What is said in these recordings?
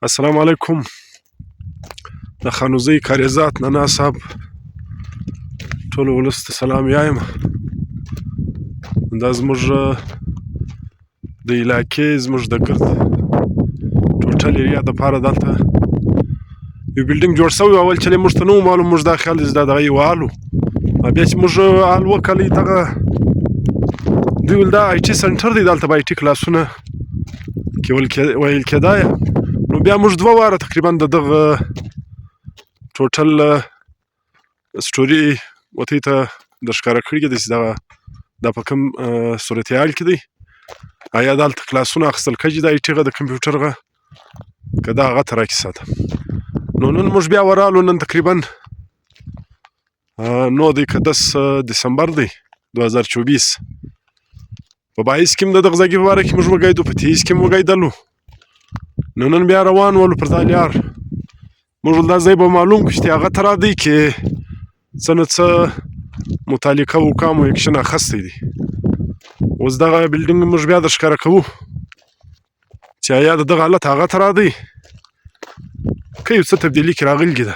السلام علیکم. د خانوزۍ کاریزات ننا صاحب ټول ولس ته سلام یایم. دا زموږ د علاقې زموږ د ګرد ټوټل ایریا دپاره دلته یو بلډینګ جوړ سوی و. اول چې موږ ته نه و معلوم، موږ دا خیال چې دا دغه یو حال و. بیا چې موږ حال وکړی دغه دوی ویل دا آی ټي سنټر دی، دلته به آی ټي کلاسونه ویل کېدای. نو بیا موږ 2 واره تقریبا د دغه ټوټل سټوري وتی ته در ښکاره کړي دي چې دا په کوم صورتحال کې دی. آیا دلته کلاسونه اخیستل کېږي د آی ټي غه د کمپیوټر غه که دا هغه ته راکیسه ده. نو نن موږ بیا ورالو. نن تقریبا 9 دسمبر دی 2024. په 22 کې هم د دغه ځای په باره کې موږ وګیدو، په 23 کې هم وګیدلو. نو نن بیا روان ولو پر دا لار. موږ دا ځای به معلوم کړو چې هغه ته رادی کې څه نه څه متعلقه حکامو اکشن اخیستی دی. اوس دغه بلډینګ موږ بیا در ښکاره کوو چې آیا د دغه حالت هغه ته رادی که یو څه تبدیلي کې راغلې ده.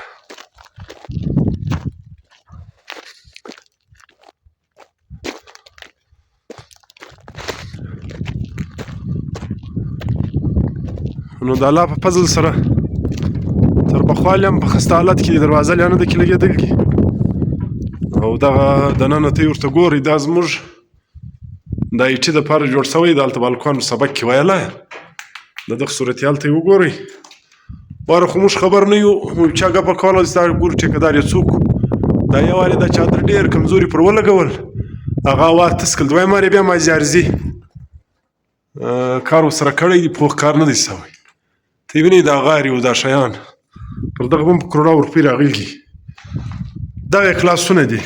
نو د الله په فضل سره تر پخوالي هم په خسته حالت کې دروازه لا نه ده کې لګېدلې، او دغه دننه ته یې ورته ګورئ دا زموږ د آی ټي دپاره جوړ سوی دی. هلته بالکان سبق کې ویلی د دغه صورتحال ته یې وګورئ. واره خو موږ خبر نه یو چا ګپه کوله چې دا ګورو ټیکهدار یې څوک و. دا یو وارې دا چادر ډېر کمزوري پر ولګول، هغه وار تس کړل. دویم وار یې بیا مازیارزي کار ورسره کړی دی، پوخ کار نه دی سوی. ته یې وینئ دا غارې او دا شیان پر دغه هم په کروړه روپۍ راغلي. دغه کلاسونه دي.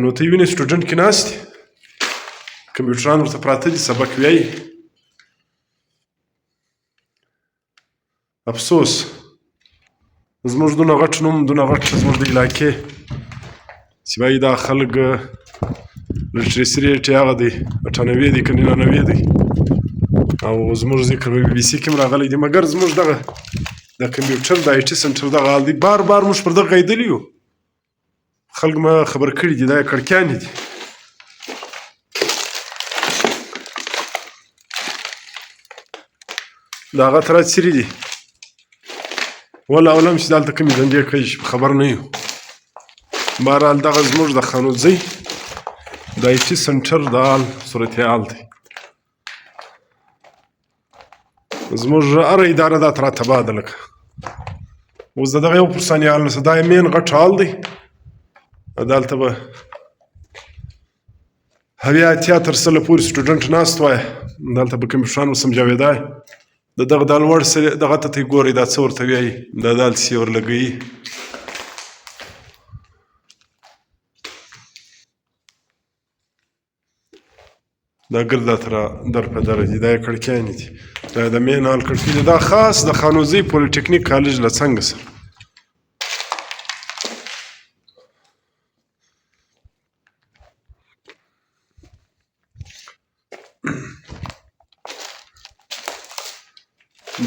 نو ته یې وینئ سټوډنټ کې ناست دي، کمپیوټران ورته پراته دي، سبق ویایي. افسوس زموږ دونه غټ نوم، دونه غټ زموږ د علاقې چې وایي دا خلک لټرسي ریټ یې هغه دی 98 دی که 99 دی، او زموږ ذکر په بي بي سي کې هم راغلی دی. مګر زموږ دغه د کمپیوټر د آی ټي سنټر دغه حال دی. بار بار موږ پر دغه غیدلي یو، خلک ما خبر کړي دي. دا یې کړکیانې دي. د هغه ته راڅیري دي. والله اعلم چې دلته کومې دندې کوي خبر نه یو. بهرحال دغه زموږ د خانوزۍ د آی ټي سنټر د حال صورتحال دی. زموږ هره اداره دا ته راته ده لکه اوس د دغه 1% حال نشته. دا یې مین غټ حال دی. دلته به 70 تر 100 پورې سټوډنټ ناست وای. دلته به کمپیوټران وسمجاوېدای. د دغه د لوړ سره دغه ته ګورئ دا څه ورته وایي، دا دلته یې ورلګوي. دا ګرده تر در په در دي. دا یې کړکیانې دي. دا د مین حال کړکۍ دي. دا خاص د خانوزۍ پولیټیکنیک کالج له څنګ سره.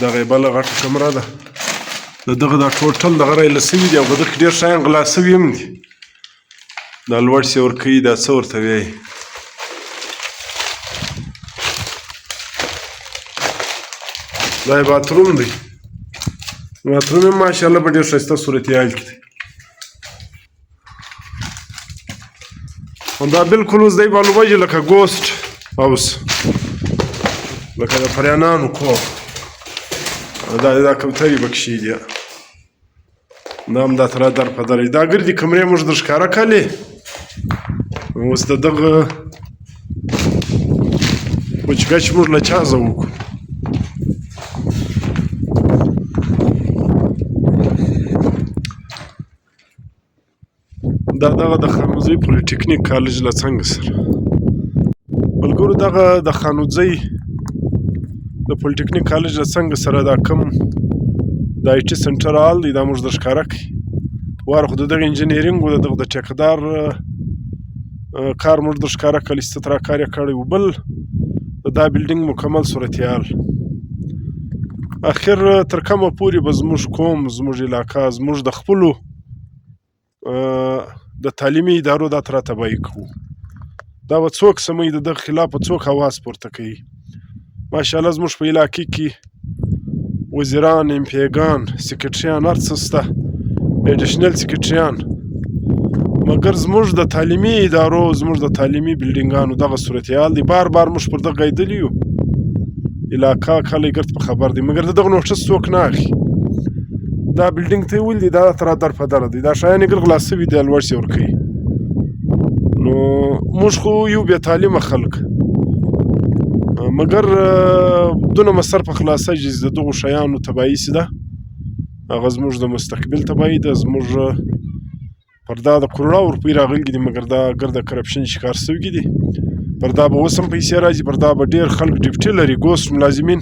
دغه یې بله غټه کمره ده. د دغه دا ټوټل دغه رایله سوي دي، او په دغه کې ډېر شیان غلا سوي هم دي. دا لوړ سې ورکوي، دا څه ورته وایي. دا یې باتروم دی. باتروم یې ماشاءالله په ډېر ښایسته صورتحال کې دی. دا بلکل اوس دی بالوبجې لکه ګوسټ هاوس، لکه د پریانانو کور. دا کوترې پکښې دي. دا هم دا ته را در په در دي. دا ګردې کمرې موږ در ښکاره کړلې. اوس د دغه پوچګچ موږ له چا زه وکړو. دا دغه د خانوزۍ پولیټیکنیک کالج له څنګ سره. ملګرو دغه د خانوزۍ د پولیټیکنیک کالج له څنګ سره دا کوم د آی ټي سنټر حال دی، دا موږ در ښکاره کړي. واره خو د دغه انجینرینګ و، د دغه د ټیکهدار کار موږ در ښکاره کړی چې څه ترا کار یې کړی و. بل دا بلډینګ مکمل صورتحال اخر تر کومه پورې به زموږ قوم زموږ علاقه زموږ د خپلو د تعلیمي ادارو دا تر تباهي کوو. دا به څوک سموي، د دغه خلاف به څوک اواز پورته کوي. ماشاءالله زموږ په علاقې کې وزیران، امپیګان، سکرټریان هر څه شته، ایډیشنل سکرټریان، مګر زموږ د تعلیمي ادارو زموږ د تعلیمي بلډینګانو دغه صورتحال دی. بار بار موږ پر دغه غږېدلي یو، علاقه خلک ګرد په خبر دی، مګر د دغه نوټس څوک نه اخلي. دا بلډینګ ته یې ویل دي، دا تر در په در دی، دا شیان یې ګر غلا سوي دي، لوړ سې ورکوي. نو موږ خو یو بې تعلیمه خلک، مګر دونه مصر په خلاصه چې د دغو شیانو تباهي چې ده هغه زموږ د مستقبل تباهي ده. زموږ پر دا د کروڑا روپۍ راغلي دي، مګر دا ګرد کرپشن شکار سوي دي. پر دا به اوس هم پیسې راځي، پر دا به ډېر خلک ډیوټي لري، ګوست ملازمین،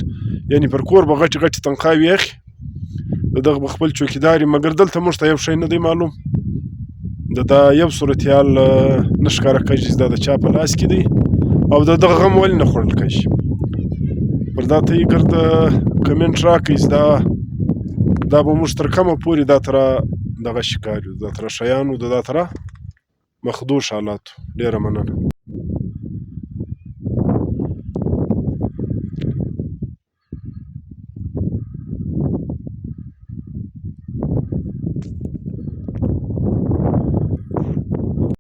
یعنې پر کور به غټې غټې تنخواوې اخلي، د دغه به خپل چوکیدار وي. مګر دلته موږ ته یو شی نه دی معلوم، د دا یو صورتحال نه ښکاره کېږي چې دا د چا په لاس کې دی او د دغه غم ولې نه خوړل کېږي. پر دا ته یې ګرد کمنټ راکړئ چې دا به موږ تر کومه پورې دا تر دغه شکار یو، دا تر شیانو د دا تر مخدوش حالاتو. ډېره مننه.